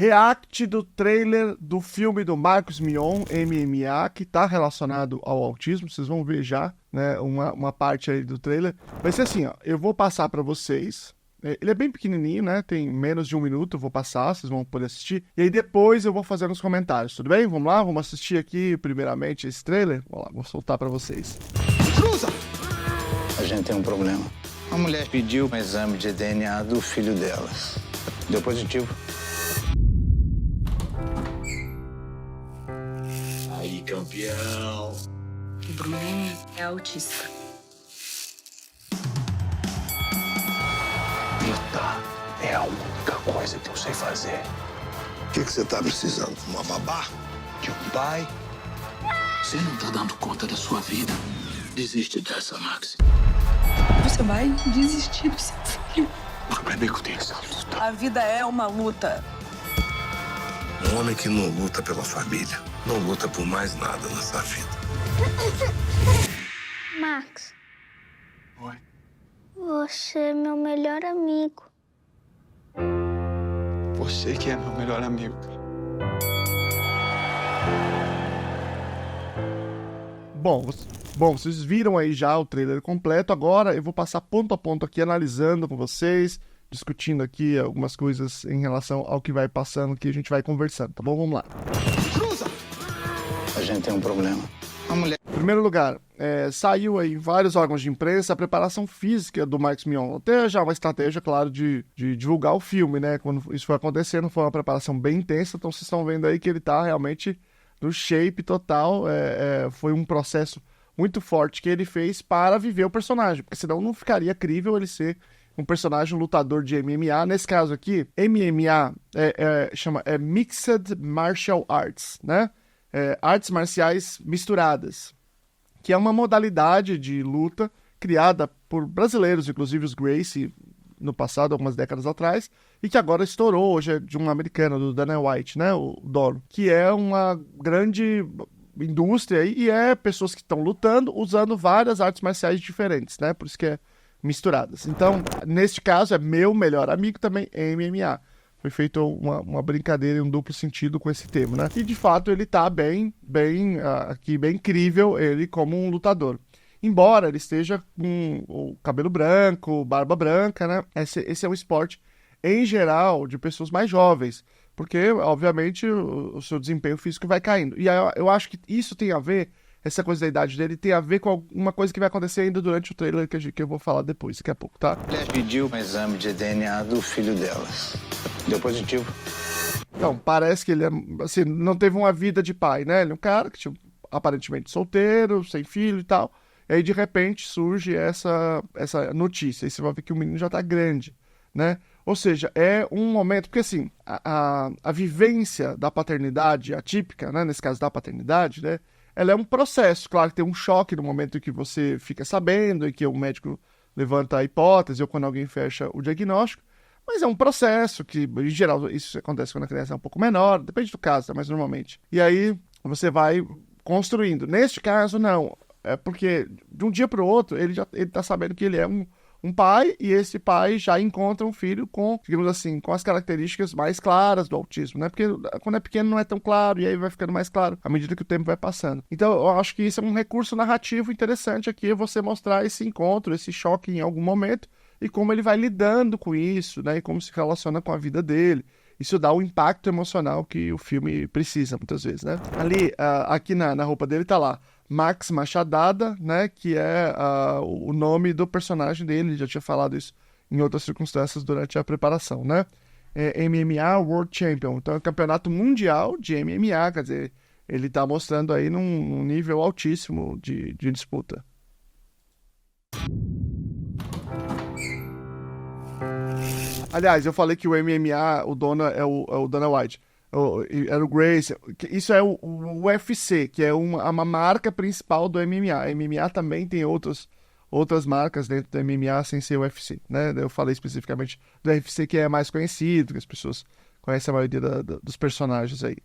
react do trailer do filme do Marcos Mion, MMA, que tá relacionado ao autismo. Vocês vão ver já, né, uma parte aí do trailer. Vai ser assim, ó, eu vou passar pra vocês. Ele é bem pequenininho, né, tem menos de 1 minuto, eu vou passar, vocês vão poder assistir. E aí depois eu vou fazer nos comentários, tudo bem? Vamos lá, vamos assistir aqui primeiramente esse trailer. Vamos lá, vou soltar pra vocês. Cruza! A gente tem um problema. A mulher pediu um exame de DNA do filho dela. Deu positivo. Aí, campeão. O Bruninho é autista. Lutar é a única coisa que eu sei fazer. O que você tá precisando? Uma babá? De um pai. Você não tá dando conta da sua vida. Desiste dessa, Max. Você vai desistir do seu filho. O problema é que eu tenho essa luta. A vida é uma luta. Um homem que não luta pela família, não luta por mais nada nessa vida. Max, Oi. você é meu melhor amigo. Você que é meu melhor amigo. Bom, vocês viram aí já o trailer completo. Agora eu vou passar ponto a ponto aqui, analisando com vocês, discutindo aqui algumas coisas em relação ao que vai passando, que a gente vai conversando, tá bom? Vamos lá. Cruza! A gente tem um problema. A mulher... Em primeiro lugar, saiu aí em vários órgãos de imprensa a preparação física do Marcos Mion. Até já uma estratégia, claro, de divulgar o filme, né? Quando isso foi acontecendo, foi uma preparação bem intensa. Então vocês estão vendo aí que ele tá realmente no shape total. Foi um processo muito forte que ele fez para viver o personagem, porque senão não ficaria crível ele ser um personagem lutador de MMA. Nesse caso aqui, MMA chama Mixed Martial Arts, né? Artes marciais misturadas, que é uma modalidade de luta criada por brasileiros, inclusive os Gracie, no passado, algumas décadas atrás, e que agora estourou, hoje é de um americano, do Dana White, né, o dono, que é uma grande indústria e pessoas que estão lutando usando várias artes marciais diferentes, né, por isso que é misturadas. Então, neste caso, é meu melhor amigo também, MMA. Foi feita uma brincadeira em um duplo sentido com esse termo, né? E de fato ele tá bem incrível, ele como um lutador. Embora ele esteja com o cabelo branco, barba branca, né? Esse é um esporte, em geral, de pessoas mais jovens, porque, obviamente, o seu desempenho físico vai caindo. E aí, eu acho que isso tem a ver, essa coisa da idade dele, tem a ver com alguma coisa que vai acontecer ainda durante o trailer que eu vou falar depois, daqui a pouco, tá? A mulher pediu um exame de DNA do filho dela. Deu positivo. Então, parece que ele assim, não teve uma vida de pai, né? Ele é um cara que tinha, aparentemente solteiro, sem filho e tal. E aí, de repente, surge essa notícia. E você vai ver que o menino já tá grande, né? Ou seja, é um momento... Porque, assim, a vivência da paternidade atípica, né? Nesse caso da paternidade, né? Ela é um processo. Claro que tem um choque no momento em que você fica sabendo e que o médico levanta a hipótese ou quando alguém fecha o diagnóstico. Mas é um processo que, em geral, isso acontece quando a criança é um pouco menor, depende do caso, tá? Mas normalmente. E aí você vai construindo. Neste caso, não. É porque de um dia para o outro, ele tá sabendo que ele é um pai, e esse pai já encontra um filho com, digamos assim, com as características mais claras do autismo, né? Porque quando é pequeno não é tão claro, e aí vai ficando mais claro à medida que o tempo vai passando. Então, eu acho que isso é um recurso narrativo interessante aqui, você mostrar esse encontro, esse choque em algum momento, e como ele vai lidando com isso, né? E como se relaciona com a vida dele. Isso dá o impacto emocional que o filme precisa, muitas vezes, né? Ali, aqui na roupa dele tá lá, Max Machadada, né? Que é o nome do personagem dele. Ele já tinha falado isso em outras circunstâncias durante a preparação, né? MMA World Champion. Então é um campeonato mundial de MMA, quer dizer, ele tá mostrando aí num nível altíssimo de disputa. Aliás, eu falei que o MMA, o dono é o Dana White. Era o Gracie. Isso é o UFC, que é uma marca principal do MMA. A MMA também tem outras marcas dentro do MMA sem ser o UFC, né? Eu falei especificamente do UFC, que é mais conhecido, que as pessoas conhecem a maioria dos personagens aí.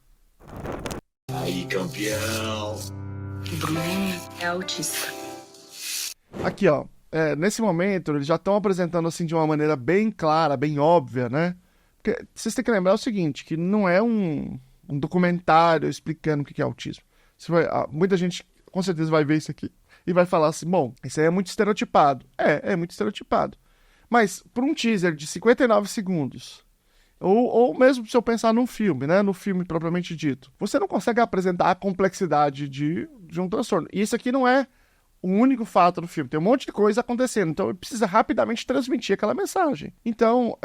Aí, campeão. O Bruninho é autista. Aqui, ó. Nesse momento, eles já estão apresentando assim de uma maneira bem clara, bem óbvia, né? Porque vocês têm que lembrar o seguinte, que não é um documentário explicando o que é autismo. Muita gente com certeza vai ver isso aqui e vai falar assim, bom, isso aí é muito estereotipado. É muito estereotipado. Mas por um teaser de 59 segundos, ou mesmo se eu pensar num filme, né, no filme propriamente dito, você não consegue apresentar a complexidade de um transtorno. E isso aqui não é o único fato do filme. Tem um monte de coisa acontecendo. Então, ele precisa rapidamente transmitir aquela mensagem. Então,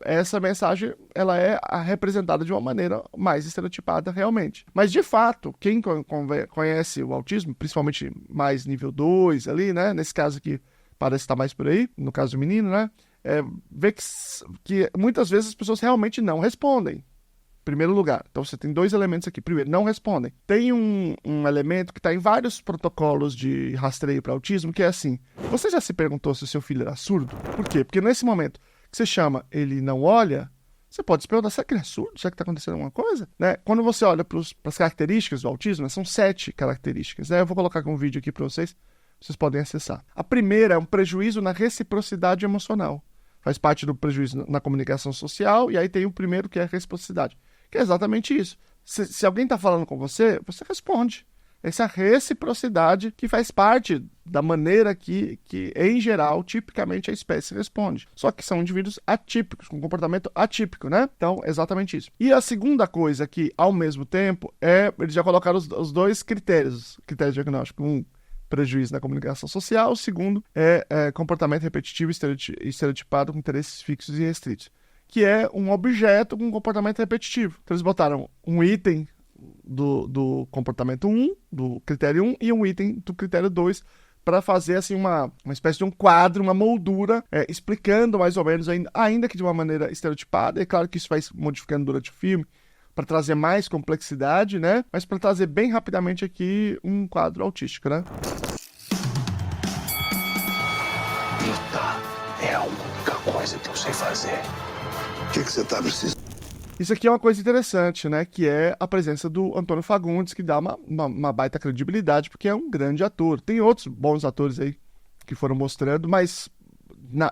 essa mensagem, ela é representada de uma maneira mais estereotipada realmente. Mas, de fato, quem conhece o autismo, principalmente mais nível 2 ali, né? Nesse caso aqui, parece estar mais por aí, no caso do menino, né? Vê que muitas vezes as pessoas realmente não respondem. Primeiro lugar. Então, você tem 2 elementos aqui. Primeiro, não respondem. Tem um elemento que está em vários protocolos de rastreio para autismo, que é assim. Você já se perguntou se o seu filho era surdo? Por quê? Porque nesse momento que você chama, ele não olha, você pode se perguntar, será que ele é surdo? Será que está acontecendo alguma coisa? Né? Quando você olha para as características do autismo, né, são 7 características. Né? Eu vou colocar aqui um vídeo aqui para vocês podem acessar. A primeira é um prejuízo na reciprocidade emocional. Faz parte do prejuízo na comunicação social, e aí tem o primeiro que é a reciprocidade. Que é exatamente isso. Se alguém está falando com você, você responde. Essa reciprocidade que faz parte da maneira que, em geral, tipicamente a espécie responde. Só que são indivíduos atípicos, com comportamento atípico, né? Então, é exatamente isso. E a segunda coisa que, ao mesmo tempo, eles já colocaram os 2 critérios diagnósticos. Um, prejuízo na comunicação social. O segundo é comportamento repetitivo e estereotipado com interesses fixos e restritos, que é um objeto com comportamento repetitivo. Então, eles botaram um item do comportamento 1, do critério 1, e um item do critério 2, para fazer assim, uma espécie de um quadro, uma moldura, explicando mais ou menos, ainda que de uma maneira estereotipada. É claro que isso vai se modificando durante o filme, para trazer mais complexidade, né? Mas para trazer bem rapidamente aqui um quadro autístico, né? Lutar é a única coisa que eu sei fazer. O que você tá precisando? Isso aqui é uma coisa interessante, né? Que é a presença do Antônio Fagundes, que dá uma baita credibilidade, porque é um grande ator. Tem outros bons atores aí que foram mostrando, mas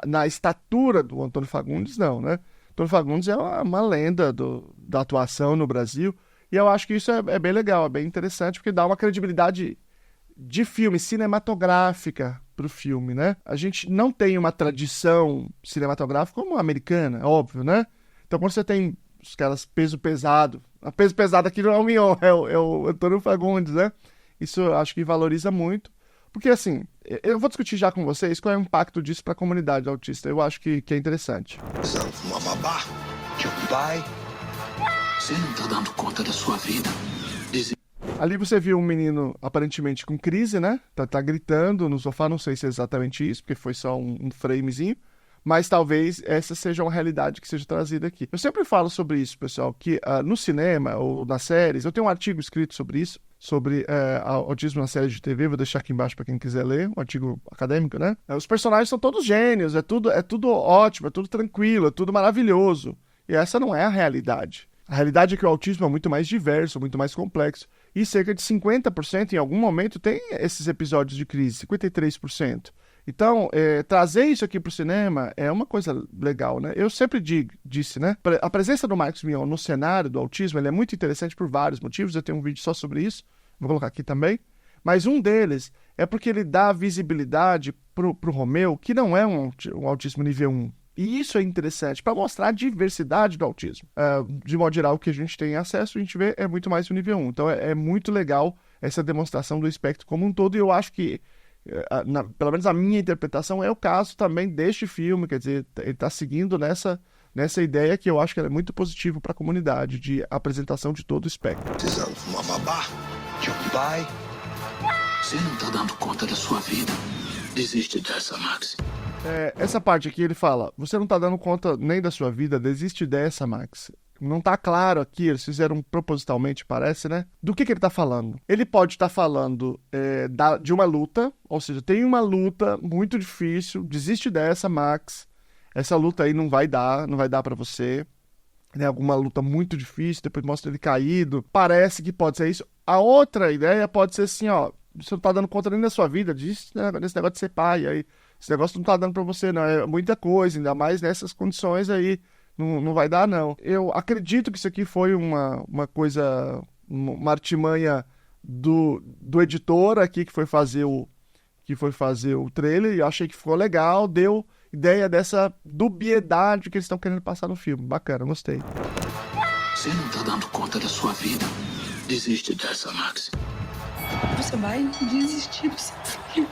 na estatura do Antônio Fagundes, não, né? Antônio Fagundes é uma lenda da atuação no Brasil, e eu acho que isso é bem legal, é bem interessante, porque dá uma credibilidade de filme, cinematográfica pro filme, né? A gente não tem uma tradição cinematográfica como a americana, é óbvio, né? Então, quando você tem os caras peso pesado, a peso pesado aqui não é o Mion, é o Antônio Fagundes, né? Isso eu acho que valoriza muito, porque assim, eu vou discutir já com vocês qual é o impacto disso para a comunidade autista. Eu acho que é interessante. Precisando de uma babá? De um pai? Você não tá dando conta da sua vida. Ali você viu um menino aparentemente com crise, né? Tá gritando no sofá, não sei se é exatamente isso, porque foi só um framezinho, mas talvez essa seja uma realidade que seja trazida aqui. Eu sempre falo sobre isso, pessoal, que no cinema ou nas séries, eu tenho um artigo escrito sobre isso, sobre autismo na série de TV, vou deixar aqui embaixo para quem quiser ler, um artigo acadêmico, né? Os personagens são todos gênios, é tudo ótimo, é tudo tranquilo, é tudo maravilhoso. E essa não é a realidade. A realidade é que o autismo é muito mais diverso, muito mais complexo, e cerca de 50% em algum momento tem esses episódios de crise, 53%. Então, trazer isso aqui para o cinema é uma coisa legal, né? Eu sempre disse, né? A presença do Marcos Mion no cenário do autismo ele é muito interessante por vários motivos. Eu tenho um vídeo só sobre isso, vou colocar aqui também. Mas um deles é porque ele dá visibilidade pro Romeu, que não é um autismo nível 1. E isso é interessante para mostrar a diversidade do autismo. De modo geral, o que a gente tem acesso, a gente vê, é muito mais o nível 1. Então, é muito legal essa demonstração do espectro como um todo. E eu acho que pelo menos a minha interpretação é o caso também deste filme, quer dizer, ele está seguindo nessa ideia que eu acho que é muito positivo para a comunidade, de apresentação de todo o espectro. Precisando de uma babá? De um pai? Você não tá dando conta da sua vida. Desiste dessa, Max. Essa parte aqui ele fala, você não está dando conta nem da sua vida, desiste dessa, Max. Não tá claro aqui, eles fizeram propositalmente, parece, né? Do que ele tá falando? Ele pode estar falando de uma luta, ou seja, tem uma luta muito difícil, desiste dessa, Max. Essa luta aí não vai dar para você. Né? Alguma luta muito difícil, depois mostra ele caído. Parece que pode ser isso. A outra ideia pode ser assim, ó, você não tá dando conta nem da sua vida, desse negócio de ser pai aí. Esse negócio não tá dando pra você, não. É muita coisa, ainda mais nessas condições aí não vai dar, não. Eu acredito que isso aqui foi uma coisa, uma artimanha do editor aqui que foi fazer o trailer, e eu achei que ficou legal, deu ideia dessa dubiedade que eles estão querendo passar no filme. Bacana, gostei. Você não tá dando conta da sua vida. Desiste dessa, Max. Você vai desistir do seu filho.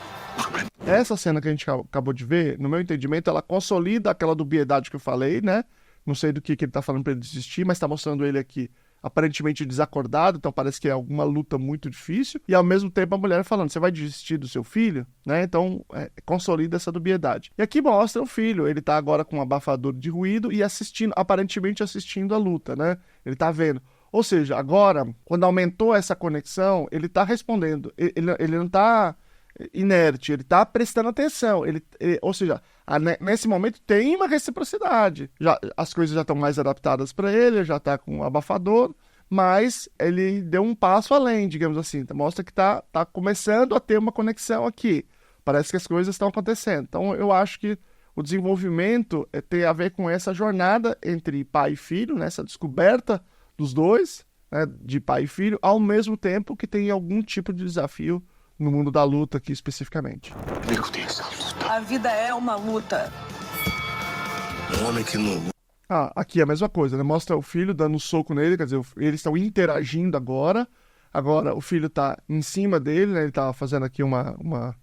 Essa cena que a gente acabou de ver, no meu entendimento, ela consolida aquela dubiedade que eu falei, né? Não sei do que ele tá falando pra ele desistir, mas tá mostrando ele aqui aparentemente desacordado, então parece que é alguma luta muito difícil, e ao mesmo tempo a mulher falando, você vai desistir do seu filho? Né? Então, consolida essa dubiedade. E aqui mostra o filho, ele tá agora com um abafador de ruído e aparentemente assistindo a luta, né? Ele tá vendo. Ou seja, agora, quando aumentou essa conexão, ele tá respondendo, ele não tá inerte, ele tá prestando atenção, ou seja, nesse momento tem uma reciprocidade, as coisas já estão mais adaptadas para ele já tá com um abafador, mas ele deu um passo além, digamos assim, mostra que tá começando a ter uma conexão aqui, parece que as coisas estão acontecendo. Então eu acho que o desenvolvimento tem a ver com essa jornada entre pai e filho, né, essa descoberta dos dois, né, de pai e filho, ao mesmo tempo que tem algum tipo de desafio no mundo da luta aqui especificamente. A vida é uma luta. Um homem que não luta. Aqui é a mesma coisa, né? Mostra o filho dando um soco nele, quer dizer, eles estão interagindo agora. Agora o filho tá em cima dele, né? Ele tá fazendo aqui uma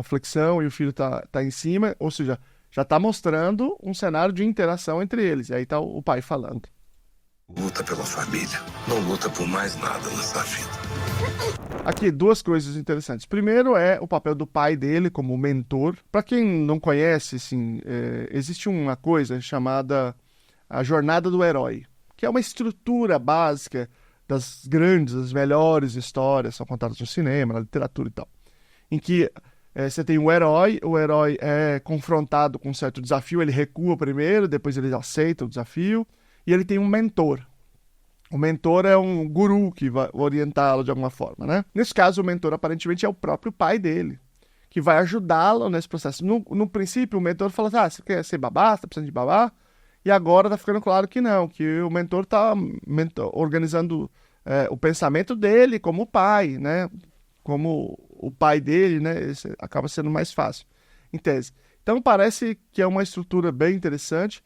flexão e o filho tá em cima, ou seja, já tá mostrando um cenário de interação entre eles. E aí tá o pai falando. Luta pela família. Não luta por mais nada nessa vida. Aqui, duas coisas interessantes. Primeiro é o papel do pai dele como mentor. Para quem não conhece, assim, existe uma coisa chamada a jornada do herói, que é uma estrutura básica das grandes, das melhores histórias, são contadas no cinema, na literatura e tal, em que você tem o herói é confrontado com um certo desafio, ele recua primeiro, depois ele aceita o desafio, e ele tem um mentor. O mentor é um guru que vai orientá-lo de alguma forma, né? Nesse caso, o mentor aparentemente é o próprio pai dele, que vai ajudá-lo nesse processo. No princípio, o mentor fala assim, você quer ser babá? Você tá precisando de babá? E agora tá ficando claro que não, que o mentor tá organizando o pensamento dele como pai, né? Como o pai dele, né? Esse acaba sendo mais fácil, em tese. Então, parece que é uma estrutura bem interessante.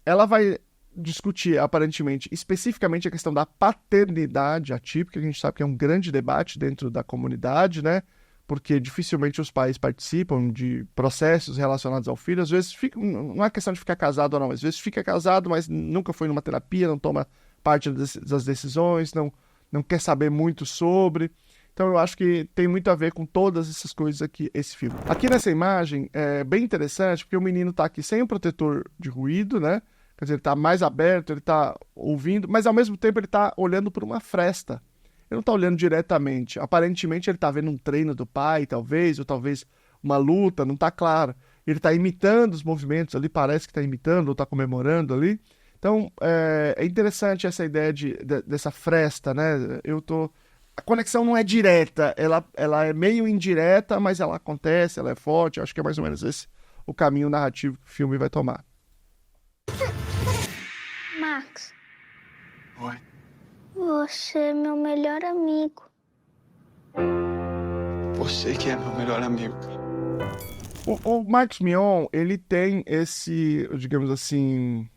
Ela vai discutir, aparentemente, especificamente a questão da paternidade atípica, que a gente sabe que é um grande debate dentro da comunidade, né? Porque dificilmente os pais participam de processos relacionados ao filho. Às vezes, não é questão de ficar casado ou não, às vezes fica casado, mas nunca foi numa terapia, não toma parte das decisões, não quer saber muito sobre. Então eu acho que tem muito a ver com todas essas coisas aqui, esse filme. Aqui nessa imagem é bem interessante, porque o menino tá aqui sem o protetor de ruído, né? Quer dizer, ele tá mais aberto, ele tá ouvindo, mas ao mesmo tempo ele tá olhando por uma fresta. Ele não tá olhando diretamente. Aparentemente ele tá vendo um treino do pai, talvez, ou talvez uma luta, não tá claro. Ele tá imitando os movimentos ali, parece que tá imitando ou tá comemorando ali. Então, é interessante essa ideia dessa fresta, né? A conexão não é direta, ela é meio indireta, mas ela acontece, ela é forte. Eu acho que é mais ou menos esse o caminho narrativo que o filme vai tomar. Max, Oi. você é meu melhor amigo. Você que é meu melhor amigo. O Marcos Mion, ele tem esse, digamos assim,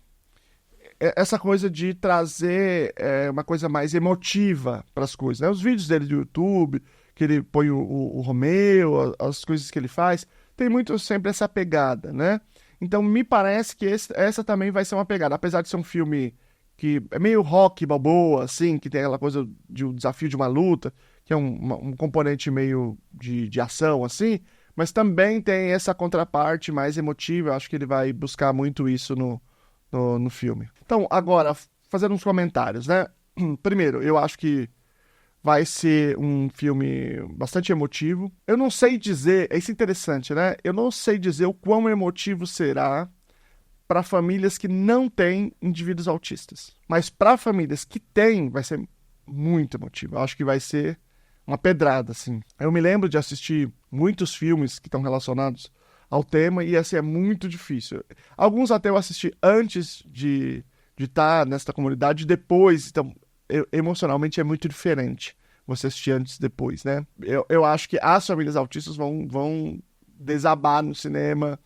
essa coisa de trazer uma coisa mais emotiva para as coisas, né? Os vídeos dele do YouTube, que ele põe o Romeu, as coisas que ele faz, tem muito sempre essa pegada, né? Então me parece que essa também vai ser uma pegada, apesar de ser um filme que é meio rock balboa, assim, que tem aquela coisa de um desafio de uma luta, que é um componente meio de ação, assim, mas também tem essa contraparte mais emotiva. Eu acho que ele vai buscar muito isso no filme. Então, agora, fazendo uns comentários, né? Primeiro, eu acho que vai ser um filme bastante emotivo. Eu não sei dizer, isso é interessante, né? Eu não sei dizer o quão emotivo será para famílias que não têm indivíduos autistas. Mas para famílias que têm, vai ser muito emotivo. Eu acho que vai ser uma pedrada, assim. Eu me lembro de assistir muitos filmes que estão relacionados ao tema e assim, é muito difícil. Alguns até eu assisti antes de estar nessa comunidade, depois, então emocionalmente é muito diferente você assistir antes e depois, né? Eu acho que as famílias autistas vão desabar no cinema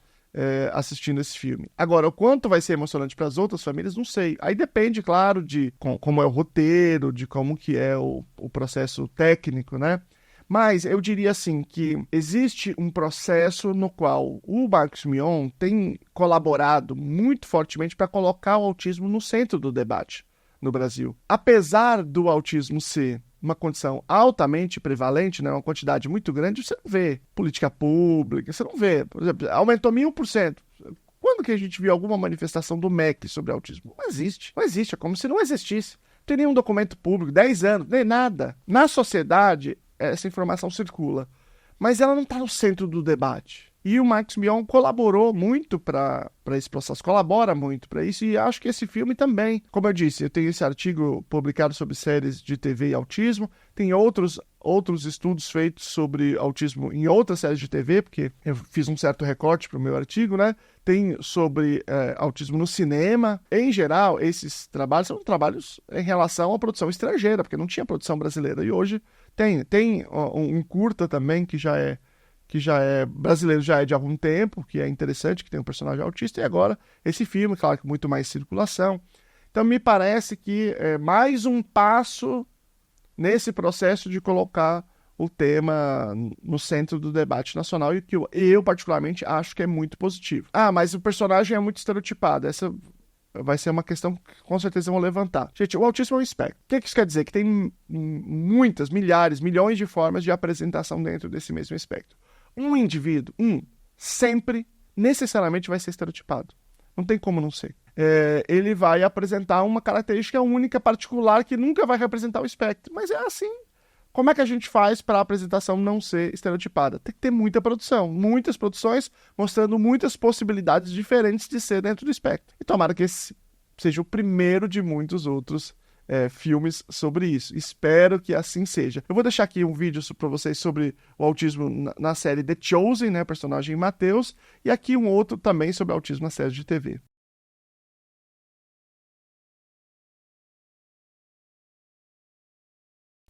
assistindo esse filme. Agora, o quanto vai ser emocionante para as outras famílias, não sei. Aí depende, claro, de como é o roteiro, de como que é o processo técnico, né? Mas eu diria assim que existe um processo no qual o Marcos Mion tem colaborado muito fortemente para colocar o autismo no centro do debate no Brasil. Apesar do autismo ser uma condição altamente prevalente, né, uma quantidade muito grande, você não vê política pública, você não vê, por exemplo, aumentou 1000%. Quando que a gente viu alguma manifestação do MEC sobre autismo? Não existe, é como se não existisse. Não tem nenhum documento público, 10 anos, nem nada. Na sociedade, essa informação circula, mas ela não está no centro do debate. E o Marcos Mion colaborou muito para esse processo, colabora muito para isso, e acho que esse filme também. Como eu disse, eu tenho esse artigo publicado sobre séries de TV e autismo, tem outros estudos feitos sobre autismo em outras séries de TV, porque eu fiz um certo recorte para o meu artigo, né? Tem sobre autismo no cinema. Em geral, esses trabalhos são trabalhos em relação à produção estrangeira, porque não tinha produção brasileira, e hoje tem um curta também que já é brasileiro, já é de algum tempo, que é interessante, que tem um personagem autista, e agora esse filme, claro, com muito mais circulação. Então me parece que é mais um passo nesse processo de colocar o tema no centro do debate nacional, e que eu particularmente acho que é muito positivo. Mas o personagem é muito estereotipado. Essa vai ser uma questão que com certeza vão levantar. Gente, o autismo é um espectro. O que isso quer dizer? Que tem muitas, milhares, milhões de formas de apresentação dentro desse mesmo espectro. Um indivíduo, sempre, necessariamente vai ser estereotipado. Não tem como não ser. Ele vai apresentar uma característica única, particular, que nunca vai representar o espectro. Mas é assim. Como é que a gente faz para a apresentação não ser estereotipada? Tem que ter muita produção. Muitas produções mostrando muitas possibilidades diferentes de ser dentro do espectro. E tomara que esse seja o primeiro de muitos outros filmes sobre isso. Espero que assim seja. Eu vou deixar aqui um vídeo para vocês sobre o autismo na série The Chosen, né, personagem Mateus, e aqui um outro também sobre autismo na série de TV.